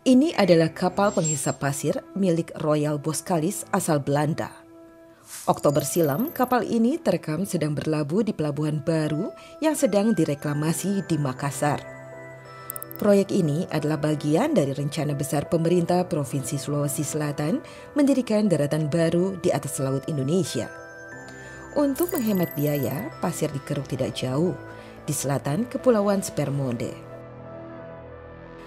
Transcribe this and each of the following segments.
Ini adalah kapal penghisap pasir milik Royal Boskalis asal Belanda. Oktober silam, kapal ini terekam sedang berlabuh di pelabuhan baru yang sedang direklamasi di Makassar. Proyek ini adalah bagian dari rencana besar pemerintah Provinsi Sulawesi Selatan mendirikan daratan baru di atas laut Indonesia. Untuk menghemat biaya, pasir dikeruk tidak jauh, di selatan Kepulauan Spermonde.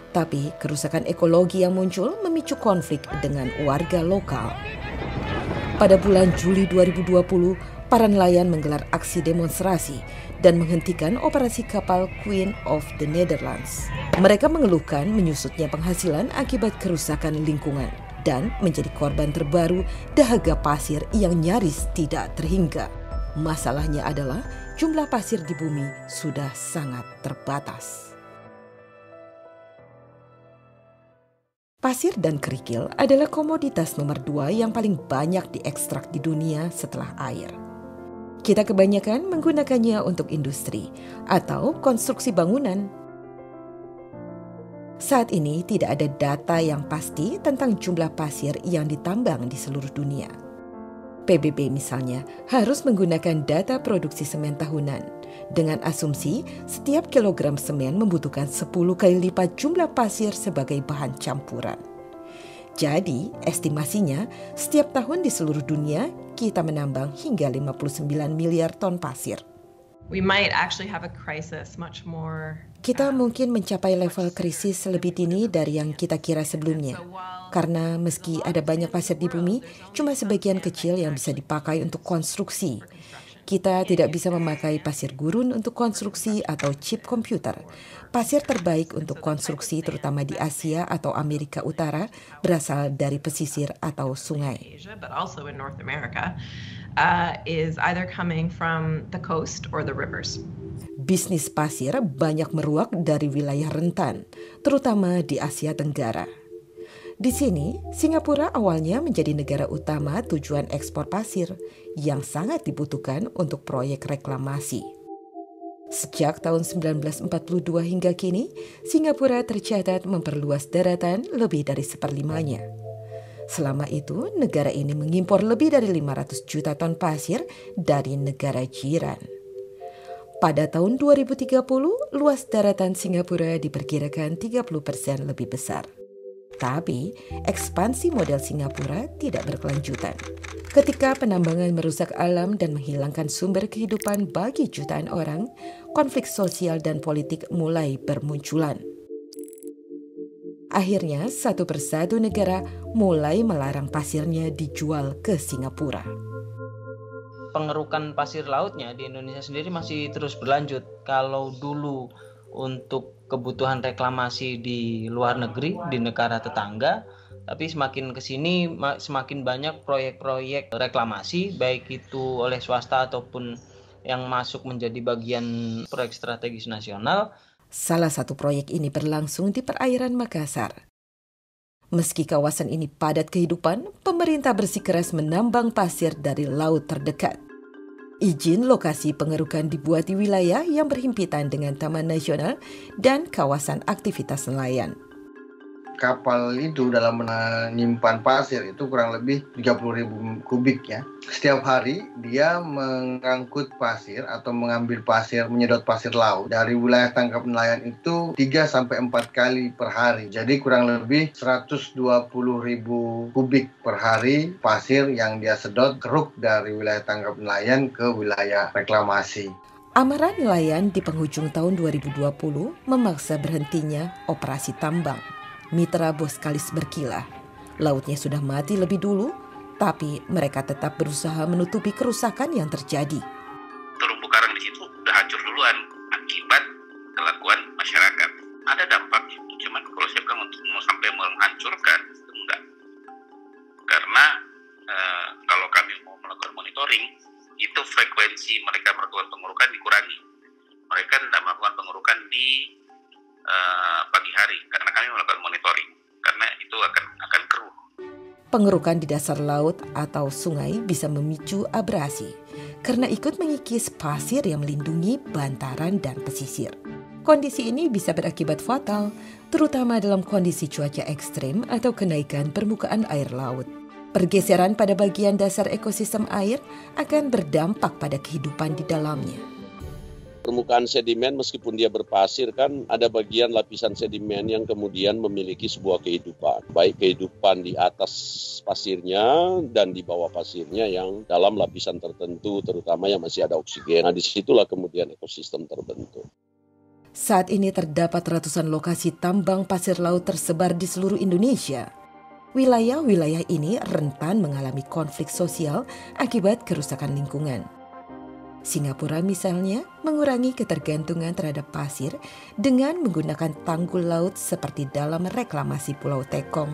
Tapi kerusakan ekologi yang muncul memicu konflik dengan warga lokal. Pada bulan Juli 2020, para nelayan menggelar aksi demonstrasi dan menghentikan operasi kapal Queen of the Netherlands. Mereka mengeluhkan menyusutnya penghasilan akibat kerusakan lingkungan dan menjadi korban terbaru dahaga pasir yang nyaris tidak terhingga. Masalahnya adalah jumlah pasir di bumi sudah sangat terbatas. Pasir dan kerikil adalah komoditas nomor 2 yang paling banyak diekstrak di dunia setelah air. Kita kebanyakan menggunakannya untuk industri atau konstruksi bangunan. Saat ini tidak ada data yang pasti tentang jumlah pasir yang ditambang di seluruh dunia. PBB misalnya harus menggunakan data produksi semen tahunan dengan asumsi setiap kilogram semen membutuhkan 10 kali lipat jumlah pasir sebagai bahan campuran. Jadi, estimasinya setiap tahun di seluruh dunia kita menambang hingga 59 miliar ton pasir. Kita mungkin mencapai level krisis lebih dini dari yang kita kira sebelumnya. Karena meski ada banyak pasir di bumi, cuma sebagian kecil yang bisa dipakai untuk konstruksi. Kita tidak bisa memakai pasir gurun untuk konstruksi atau chip komputer. Pasir terbaik untuk konstruksi terutama di Asia atau Amerika Utara berasal dari pesisir atau sungai. Bisnis pasir banyak meruak dari wilayah rentan, terutama di Asia Tenggara. Di sini, Singapura awalnya menjadi negara utama tujuan ekspor pasir yang sangat dibutuhkan untuk proyek reklamasi. Sejak tahun 1942 hingga kini, Singapura tercatat memperluas daratan lebih dari seperlimanya. Selama itu, negara ini mengimpor lebih dari 500 juta ton pasir dari negara jiran. Pada tahun 2030, luas daratan Singapura diperkirakan 30% lebih besar. Tapi, ekspansi model Singapura tidak berkelanjutan. Ketika penambangan merusak alam dan menghilangkan sumber kehidupan bagi jutaan orang, konflik sosial dan politik mulai bermunculan. Akhirnya, satu persatu negara mulai melarang pasirnya dijual ke Singapura. Pengerukan pasir lautnya di Indonesia sendiri masih terus berlanjut. Kalau dulu untuk kebutuhan reklamasi di luar negeri, di negara tetangga, tapi semakin kesini semakin banyak proyek-proyek reklamasi, baik itu oleh swasta ataupun yang masuk menjadi bagian proyek strategis nasional. Salah satu proyek ini berlangsung di perairan Makassar. Meski kawasan ini padat kehidupan, pemerintah bersikeras menambang pasir dari laut terdekat. Izin lokasi pengerukan dibuat di wilayah yang berhimpitan dengan Taman Nasional dan kawasan aktivitas nelayan. Kapal itu dalam menyimpan pasir itu kurang lebih 30.000 kubik ya. Setiap hari dia mengangkut pasir atau mengambil pasir, menyedot pasir laut dari wilayah tangkap nelayan itu 3-4 kali per hari. Jadi kurang lebih 120.000 kubik per hari pasir yang dia sedot keruk dari wilayah tangkap nelayan ke wilayah reklamasi. Amaran nelayan di penghujung tahun 2020 memaksa berhentinya operasi tambang. Mitra Boskalis berkilah. Lautnya sudah mati lebih dulu, tapi mereka tetap berusaha menutupi kerusakan yang terjadi. Terumbu karang di situ udah hancur duluan akibat kelakuan masyarakat. Ada dampaknya, cuman kalau saya bilang untuk mau sampai menghancurkan itu enggak. Karena kalau kami mau melakukan monitoring, itu frekuensi mereka melakukan pengurukan dikurangi. Mereka tidak melakukan pengurukan di pagi hari karena kami melakukan monitoring, karena itu akan keruh. Pengerukan di dasar laut atau sungai bisa memicu abrasi karena ikut mengikis pasir yang melindungi bantaran dan pesisir. Kondisi ini bisa berakibat fatal, terutama dalam kondisi cuaca ekstrim atau kenaikan permukaan air laut. Pergeseran pada bagian dasar ekosistem air akan berdampak pada kehidupan di dalamnya. Permukaan sedimen meskipun dia berpasir kan ada bagian lapisan sedimen yang kemudian memiliki sebuah kehidupan. Baik kehidupan di atas pasirnya dan di bawah pasirnya yang dalam lapisan tertentu terutama yang masih ada oksigen. Nah disitulah kemudian ekosistem terbentuk. Saat ini terdapat ratusan lokasi tambang pasir laut tersebar di seluruh Indonesia. Wilayah-wilayah ini rentan mengalami konflik sosial akibat kerusakan lingkungan. Singapura misalnya mengurangi ketergantungan terhadap pasir dengan menggunakan tanggul laut seperti dalam reklamasi Pulau Tekong.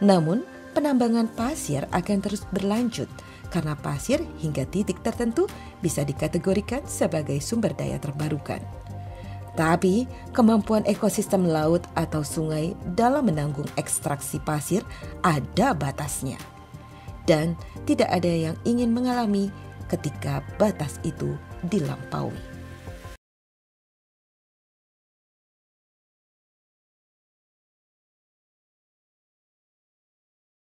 Namun, penambangan pasir akan terus berlanjut karena pasir hingga titik tertentu bisa dikategorikan sebagai sumber daya terbarukan. Tapi, kemampuan ekosistem laut atau sungai dalam menanggung ekstraksi pasir ada batasnya. Dan tidak ada yang ingin mengalami ketika batas itu dilampaui.